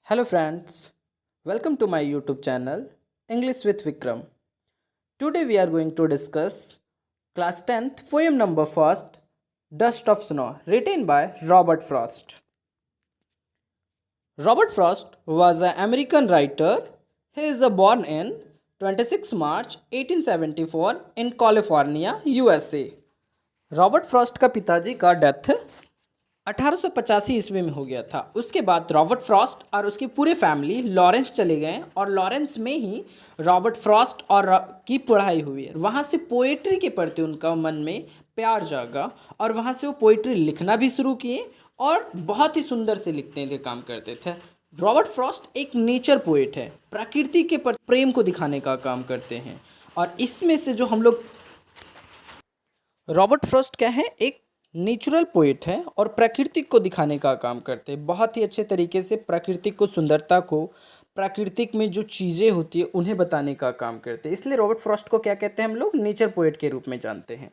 Hello friends, welcome to my YouTube channel English with Vikram. Today we are going to discuss class 10th poem number first Dust of Snow written by Robert Frost. Robert Frost was an American writer. He is born in 26 March 1874 in California, USA. Robert Frost का पिताजी का death 1885 ईस्वी में हो गया था। उसके बाद रॉबर्ट फ्रॉस्ट और उसकी पूरी फैमिली लॉरेंस चले गए और लॉरेंस में ही रॉबर्ट फ्रॉस्ट और की पढ़ाई हुई। वहाँ से पोएट्री के प्रति उनका मन में प्यार जागा और वहाँ से वो पोएट्री लिखना भी शुरू किए और बहुत ही सुंदर से लिखने के काम करते थे। रॉबर्ट फ्रॉस्ट एक नेचर पोएट है, प्रकृति के प्रति प्रेम को दिखाने का काम करते हैं। और इसमें से जो हम लोग रॉबर्ट फ्रॉस्ट क्या है, एक नेचुरल पोएट है और प्रकृति को दिखाने का काम करते हैं। बहुत ही अच्छे तरीके से प्रकृति को, सुंदरता को, प्राकृतिक में जो चीज़ें होती है उन्हें बताने का काम करते हैं। इसलिए रॉबर्ट फ्रॉस्ट को क्या कहते हैं, हम लोग नेचर पोएट के रूप में जानते हैं।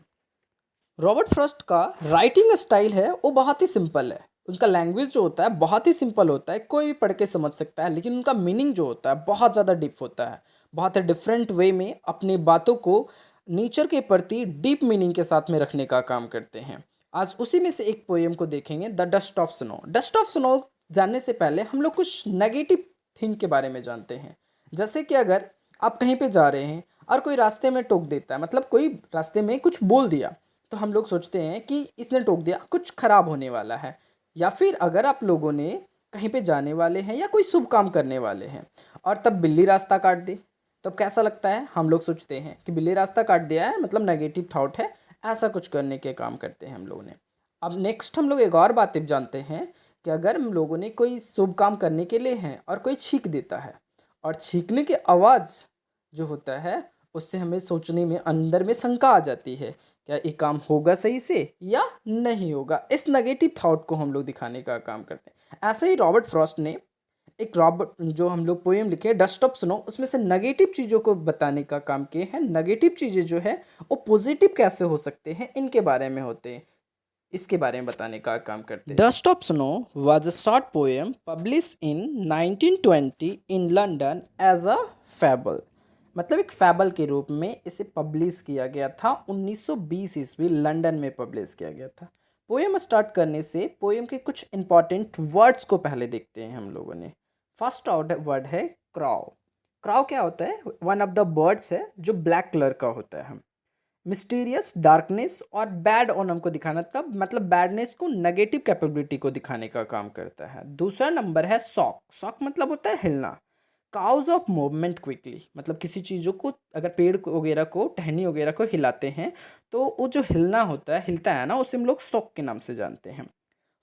रॉबर्ट फ्रॉस्ट का राइटिंग स्टाइल है वो बहुत ही सिंपल है। उनका लैंग्वेज जो होता है बहुत ही सिंपल होता है, कोई भी पढ़ के समझ सकता है। लेकिन उनका मीनिंग जो होता है बहुत ज़्यादा डीप होता है। बहुत ही डिफरेंट वे में अपनी बातों को नेचर के प्रति डीप मीनिंग के साथ में रखने का काम करते हैं। आज उसी में से एक पोएम को देखेंगे, the dust of snow. Dust of snow जानने से पहले हम लोग कुछ नेगेटिव थिंग के बारे में जानते हैं। जैसे कि अगर आप कहीं पे जा रहे हैं और कोई रास्ते में टोक देता है, मतलब कोई रास्ते में कुछ बोल दिया, तो हम लोग सोचते हैं कि इसने टोक दिया, कुछ खराब होने वाला है। या फिर अगर आप लोगों ने कहीं पे जाने वाले हैं या कोई शुभ काम करने वाले हैं और तब बिल्ली रास्ता काट दे, तब कैसा लगता है, हम लोग सोचते हैं कि बिल्ली रास्ता काट दिया है, मतलब नेगेटिव थॉट है, ऐसा कुछ करने के काम करते हैं हम लोगों ने। अब नेक्स्ट हम लोग एक और बात जानते हैं कि अगर हम लोगों ने कोई शुभ काम करने के लिए हैं और कोई छींक देता है और छींकने की आवाज़ जो होता है उससे हमें सोचने में, अंदर में शंका आ जाती है, क्या ये काम होगा सही से या नहीं होगा। इस नेगेटिव थॉट को हम लोग दिखाने का काम करते हैं। ऐसे ही रॉबर्ट फ्रॉस्ट ने एक रॉबर्ट जो हम लोग पोएम लिखे डस्ट ऑफ स्नो, उसमें से नेगेटिव चीज़ों को बताने का काम किए हैं। नेगेटिव चीज़ें जो है वो पॉजिटिव कैसे हो सकते हैं, इनके बारे में होते हैं, इसके बारे में बताने का काम करते हैं। Dust of snow was a short poem publish in 1920 in London as a fable. मतलब एक फैबल के रूप में इसे पब्लिश किया गया था। 1920 ईस्वी लंदन में पब्लिश किया गया था। पोएम स्टार्ट करने से पोएम के कुछ इंपॉर्टेंट वर्ड्स को पहले देखते हैं हम लोगों ने। फर्स्ट वर्ड है क्राउ। क्राउ क्या होता है, वन ऑफ द बर्ड्स है जो ब्लैक कलर का होता है। मिस्टीरियस, डार्कनेस और बैड ओनम को दिखाना, तब मतलब बैडनेस को, नेगेटिव कैपेबिलिटी को दिखाने का काम करता है। दूसरा नंबर है सॉक। सॉक मतलब होता है हिलना। काउज ऑफ मूवमेंट क्विकली, मतलब किसी चीज़ों को, अगर पेड़ वगैरह को, टहनी वगैरह को हिलाते हैं तो वो जो हिलना होता है, हिलता है ना, उसे हम लोग सॉक के नाम से जानते हैं।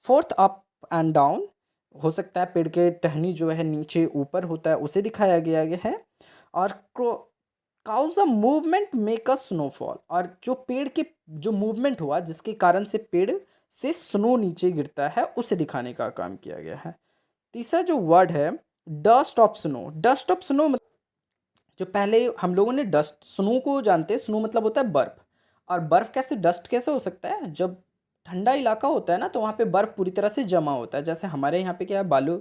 फोर्थ अप एंड डाउन, हो सकता है पेड़ के टहनी जो है नीचे ऊपर होता है, उसे दिखाया गया है। और cause a movement make a snowfall, और जो पेड़ के जो मूवमेंट हुआ जिसके कारण से पेड़ से स्नो नीचे गिरता है, उसे दिखाने का काम किया गया है। तीसरा जो वर्ड है dust of snow. Dust of snow, जो पहले हम लोगों ने डस्ट स्नो को जानते हैं, स्नो मतलब होता है बर्फ। और बर्फ कैसे, डस्ट कैसे हो सकता है, जब ठंडा इलाका होता है ना तो वहाँ पे बर्फ़ पूरी तरह से जमा होता है। जैसे हमारे यहाँ पे क्या है, बालू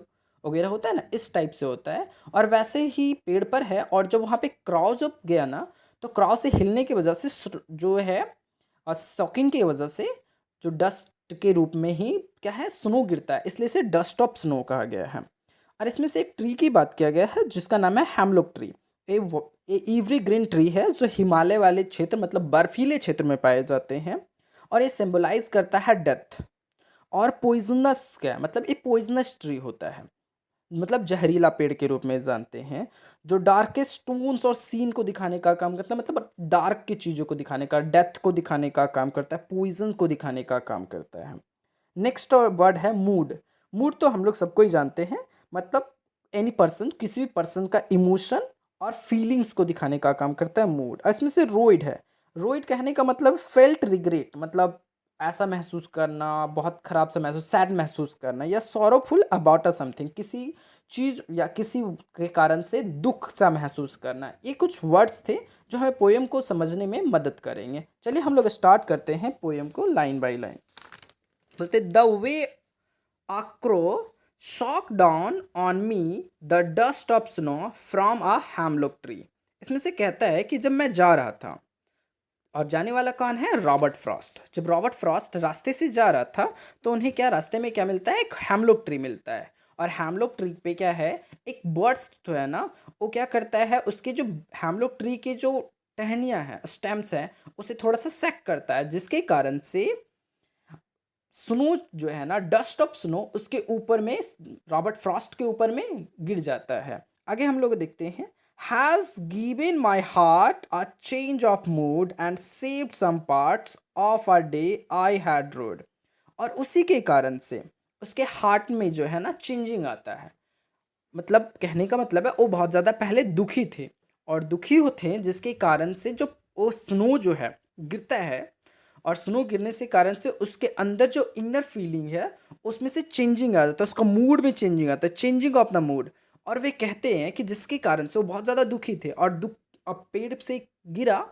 वगैरह होता है ना, इस टाइप से होता है। और वैसे ही पेड़ पर है। और जब वहाँ पे क्रॉस जब गया ना, तो क्रॉस से हिलने की वजह से जो है, और सॉकिंग की वजह से जो डस्ट के रूप में ही क्या है, स्नो गिरता है, इसलिए इसे डस्ट ऑफ स्नो कहा गया है। और इसमें से एक ट्री की बात किया गया है जिसका नाम है हेमलॉक ट्री। ये एवरग्रीन ट्री है जो हिमालय वाले क्षेत्र, मतलब बर्फीले क्षेत्र में पाए जाते हैं। और ये सिंबलाइज करता है डेथ। और पॉइजनस क्या है, मतलब ये पॉइजनस ट्री होता है, मतलब जहरीला पेड़ के रूप में जानते हैं। जो डार्केस्ट टोन्स और सीन को दिखाने का काम करता है, मतलब डार्क की चीज़ों को दिखाने का, डेथ को दिखाने का काम करता है, पॉइजन को दिखाने का काम करता है। नेक्स्ट वर्ड है मूड। मूड तो हम लोग सबको ही जानते हैं, मतलब एनी पर्सन, किसी भी पर्सन का इमोशन और फीलिंग्स को दिखाने का काम करता है मूड। इसमें से रोइड है। रोइड कहने का मतलब फेल्ट रिग्रेट, मतलब ऐसा महसूस करना, बहुत ख़राब सा महसूस, सैड महसूस करना, या सॉरोफुल अबाउट अ समथिंग, किसी चीज़ या किसी के कारण से दुख सा महसूस करना। ये कुछ वर्ड्स थे जो हमें पोएम को समझने में मदद करेंगे। चलिए हम लोग स्टार्ट करते हैं पोएम को लाइन बाय लाइन। बोलते the way a crow shook down on me the dust of snow from a hemlock tree. इसमें से कहता है कि जब मैं जा रहा था, और जाने वाला कौन है? Robert Frost. जब रॉबर्ट फ्रॉस्ट रास्ते से जा रहा था तो उन्हें क्या रास्ते में क्या मिलता है? एक हैमलॉक ट्री मिलता है। और हैमलॉक ट्री पे क्या है? एक बर्ड्स तो है ना, वो क्या करता है, उसके जो हैमलॉक ट्री के जो टहनियाँ हैं, स्टेम्स हैं, उसे थोड़ा सा सेक करता है, जिसके कारण से स्नो जो है ना, डस्ट ऑफ स्नो उसके ऊपर में, रॉबर्ट फ्रॉस्ट के ऊपर में गिर जाता है। आगे हम लोग देखते हैं, has given my heart a change of mood and saved some parts of a day I had rued. और उसी के कारण से उसके हार्ट में जो है ना चेंजिंग आता है। मतलब कहने का मतलब है वो बहुत ज़्यादा पहले दुखी थे, और दुखी होते हैं जिसके कारण से जो वो स्नो जो है गिरता है, और स्नो गिरने से कारण से उसके अंदर जो इनर फीलिंग है उसमें से चेंजिंग आ जाता है, उसका मूड में चेंजिंग आता है, चेंजिंग ऑफ द मूड। और वे कहते हैं कि जिसके कारण से वो बहुत ज़्यादा दुखी थे, और दुख अब पेड़ से गिरा,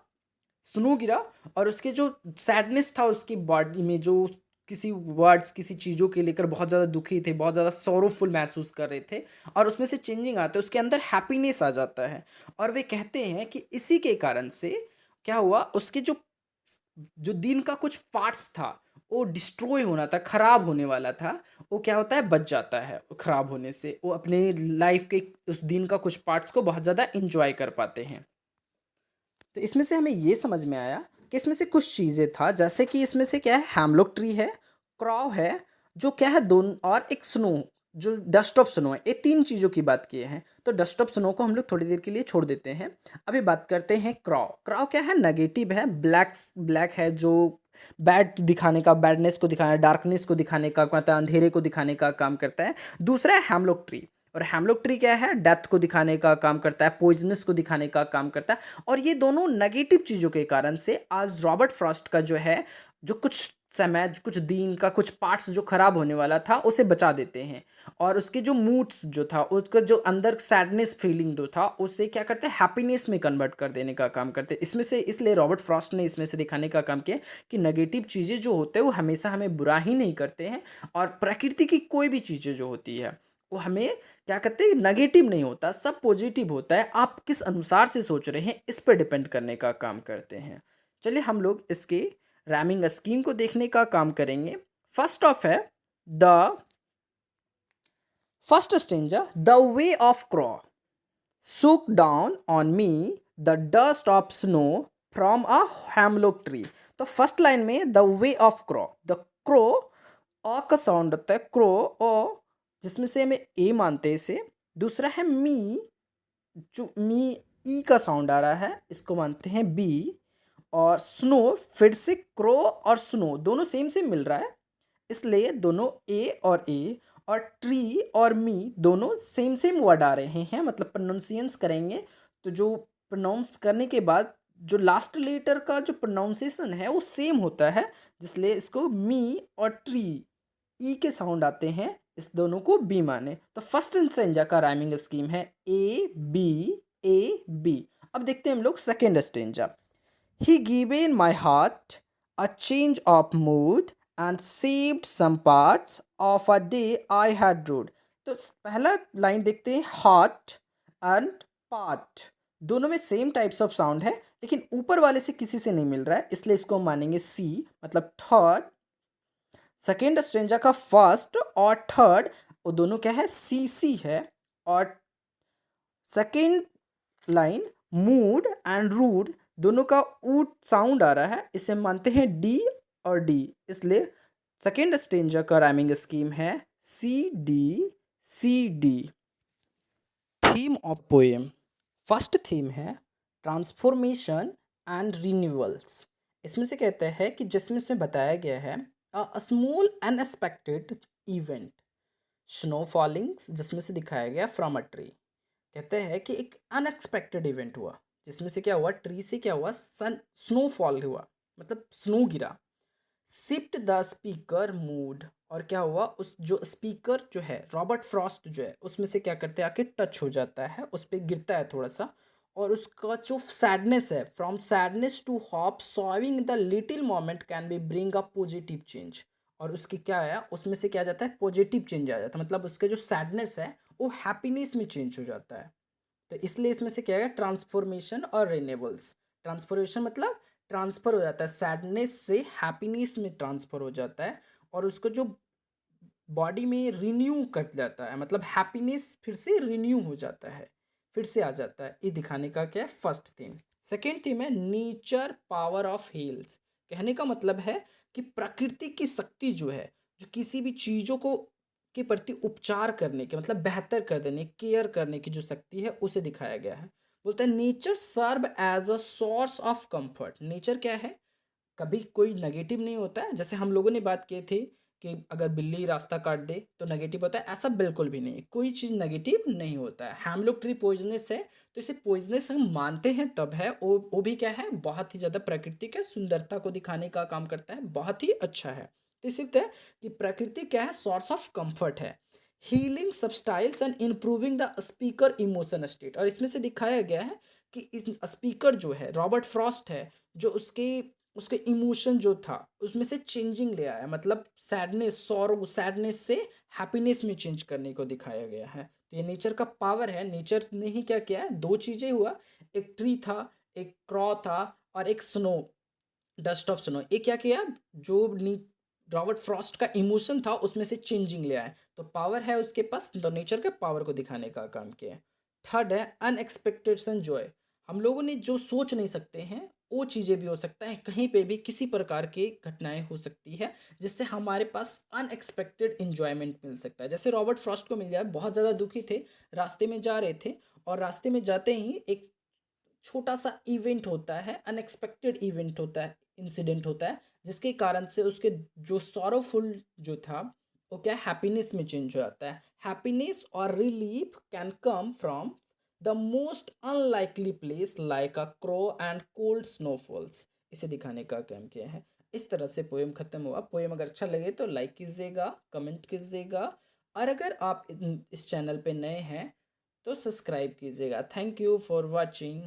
स्नो गिरा, और उसके जो सैडनेस था उसकी बॉडी में, जो किसी वर्ड्स किसी चीज़ों के लेकर बहुत ज़्यादा दुखी थे, बहुत ज़्यादा सॉरोफुल महसूस कर रहे थे, और उसमें से चेंजिंग आता है, उसके अंदर हैप्पीनेस आ जाता है। और वे कहते हैं कि इसी के कारण से क्या हुआ, उसके जो जो दिन का कुछ पार्ट्स था वो डिस्ट्रॉय होना था, खराब होने वाला था, वो क्या होता है, बच जाता है। खराब होने से वो अपने लाइफ के उस दिन का कुछ पार्ट्स को बहुत ज़्यादा इंजॉय कर पाते हैं। तो इसमें से हमें ये समझ में आया कि इसमें से कुछ चीज़ें था, जैसे कि इसमें से क्या है, हैमलॉक ट्री है, क्रॉव है, जो क्या है दोन, और एक स्नो, जो डस्ट ऑफ स्नो है। ये तीन चीज़ों की बात किए हैं, तो डस्ट ऑफ स्नो को हम लोग थोड़ी देर के लिए छोड़ देते हैं। अभी बात करते हैं क्रॉव। क्रॉव क्या है? नेगेटिव है, ब्लैक ब्लैक है, जो बैड दिखाने का, बैडनेस को दिखाना, डार्कनेस को दिखाने का, कहता है अंधेरे को दिखाने का काम करता है। दूसरा है हैमलॉक ट्री, और हैमलॉक ट्री क्या है? डेथ को दिखाने का काम करता है, पॉइजनस को दिखाने का काम करता है। और ये दोनों नेगेटिव चीज़ों के कारण से आज रॉबर्ट फ्रॉस्ट का जो है, जो कुछ समय, कुछ दिन का कुछ पार्ट्स जो खराब होने वाला था उसे बचा देते हैं, और उसके जो मूड्स जो था, उसका जो अंदर सैडनेस फीलिंग जो था, उसे क्या करते हैं, हैप्पीनेस में कन्वर्ट कर देने का काम करते हैं। इसमें से इसलिए रॉबर्ट फ्रॉस्ट ने इसमें से दिखाने का काम किया कि नेगेटिव चीज़ें जो होते हैं वो हमेशा हमें बुरा ही नहीं करते हैं, और प्रकृति की कोई भी चीज़ें जो होती है वो हमें क्या कहते हैं, नेगेटिव नहीं होता, सब पॉजिटिव होता है। आप किस अनुसार से सोच रहे हैं इस पर डिपेंड करने का काम करते हैं। चलिए हम लोग इसके रैमिंग स्कीम को देखने का काम करेंगे। फर्स्ट ऑफ है the first स्टेंजर, the way of क्रॉ soak down on me the dust of snow from a hemlock tree। तो फर्स्ट लाइन में the way of crow, the crow, अ का साउंड होता है, क्रो ओ, जिसमें से हमें ए मानते हैं इसे। दूसरा है मी, जो मी, ई का साउंड आ रहा है, इसको मानते हैं बी। और स्नो, फिर से क्रो और स्नो दोनों सेम सेम मिल रहा है, इसलिए दोनों ए और ए। और ट्री और मी दोनों सेम सेम वर्ड आ रहे हैं, मतलब प्रोनाउंसिएशंस करेंगे तो जो प्रोनाउंस करने के बाद जो लास्ट लेटर का जो प्रोनाउंसिएशन है वो सेम होता है, जिसलिए इसको मी और ट्री, ई के साउंड आते हैं, इस दोनों को बी माने। तो फर्स्ट स्टेंजा का राइमिंग स्कीम है ए बी, ए बी। अब देखते हैं हम लोग second stanza. He given my heart a change of mood and saved some parts of a day I had rode। तो पहला लाइन देखते हैं, हार्ट एंड पार्ट दोनों में सेम टाइप्स ऑफ साउंड है, लेकिन ऊपर वाले से किसी से नहीं मिल रहा है, इसलिए इसको मानेंगे सी, मतलब थर्ड। सेकेंड स्ट्रेंजा का फर्स्ट और थर्ड वो दोनों क्या है, सी सी है। और second line mood and rued दोनों का ऊट साउंड आ रहा है, इसे मानते हैं डी और डी, इसलिए सेकेंड स्टेंजर का राइमिंग स्कीम है C D, C D. Theme of poem, first theme है ट्रांसफॉर्मेशन एंड रिन्यूअल्स। इसमें से कहते हैं कि जिसमें से बताया गया है a small unexpected event, snow fallings, जिसमें से दिखाया गया फ्रॉम अ ट्री। कहते हैं कि एक अनएक्सपेक्टेड इवेंट हुआ, जिसमें से क्या हुआ, ट्री से क्या हुआ, सन स्नोफॉल हुआ, मतलब स्नो गिरा। शिफ्ट द स्पीकर मूड, और क्या हुआ, उस जो स्पीकर जो है रॉबर्ट फ्रॉस्ट जो है उसमें से क्या करते हैं, आके टच हो जाता है, उस पर गिरता है थोड़ा सा, और उसका जो सैडनेस है, from sadness to hope solving the little moment can be bring a positive change. और उसकी क्या आया, उसमें से क्या आ जाता है, पॉजिटिव चेंज आ जाता है, मतलब उसका जो सैडनेस है वो हैप्पीनेस में चेंज हो जाता है। तो इसलिए इसमें से क्या है, ट्रांसफॉर्मेशन और रिन्यूअल्स। ट्रांसफॉर्मेशन मतलब ट्रांसफर हो जाता है, सैडनेस से हैप्पीनेस में ट्रांसफर हो जाता है, और उसको जो बॉडी में रिन्यू कर जाता है, मतलब हैप्पीनेस फिर से रिन्यू हो जाता है, फिर से आ जाता है। ये दिखाने का क्या है, फर्स्ट थीम। सेकेंड थीम है नेचर पावर ऑफ हील्स। कहने का मतलब है कि प्रकृति की शक्ति जो है, जो किसी भी चीज़ों को के प्रति उपचार करने के, मतलब बेहतर कर देने, केयर करने की जो शक्ति है, उसे दिखाया गया है। बोलते हैं nature serve as a source of comfort. Nature क्या है, कभी कोई नेगेटिव नहीं होता है। जैसे हम लोगों ने बात की थी कि अगर बिल्ली रास्ता काट दे तो नेगेटिव होता है, ऐसा बिल्कुल भी नहीं, कोई चीज़ नेगेटिव नहीं होता है। हम लोग ट्री पॉइजनस है तो इसे पॉइजनस हम मानते हैं तब है, वो भी क्या है, बहुत ही ज़्यादा प्रकृति के सुंदरता को दिखाने का काम करता है, बहुत ही अच्छा है। तो इसी है कि प्रकृति क्या है, सोर्स ऑफ कंफर्ट है, healing substyles and improving the speaker emotion state. और इसमें से दिखाया गया है कि इस स्पीकर जो है रॉबर्ट फ्रॉस्ट है, जो उसके उसके इमोशन जो था उसमें से चेंजिंग ले आया, मतलब सैडनेस, सॉरो, सैडनेस से हैप्पीनेस में चेंज करने को दिखाया गया है। तो ये नेचर का पावर है। नेचर ने ही क्या किया है, दो चीज़ें हुआ, एक ट्री था, एक क्रॉ था, और एक स्नो, डस्ट ऑफ स्नो। ये क्या किया, जो नी रॉबर्ट फ्रॉस्ट का इमोशन था उसमें से चेंजिंग ले आए, तो पावर है उसके पास, तो नेचर के पावर को दिखाने का काम किया है। थर्ड है अनएक्सपेक्टेड जॉय। हम लोगों ने जो सोच नहीं सकते हैं वो चीज़ें भी हो सकता है, कहीं पे भी किसी प्रकार की घटनाएं हो सकती है जिससे हमारे पास अनएक्सपेक्टेड इंजॉयमेंट मिल सकता है। जैसे रॉबर्ट फ्रॉस्ट को मिल गया, बहुत ज़्यादा दुखी थे, रास्ते में जा रहे थे, और रास्ते में जाते ही एक छोटा सा इवेंट होता है, अनएक्सपेक्टेड इवेंट होता है, इंसिडेंट होता है, जिसके कारण से उसके जो सॉरोफुल जो था वो क्या हैप्पीनेस में चेंज हो जाता है। हैप्पीनेस और relief can come from the most unlikely place like a crow and cold snowfalls. इसे दिखाने का काम किया है। इस तरह से पोएम खत्म हुआ। पोएम अगर अच्छा लगे तो लाइक कीजिएगा, कमेंट कीजिएगा, और अगर आप इस चैनल पे नए हैं तो सब्सक्राइब कीजिएगा। Thank you for watching.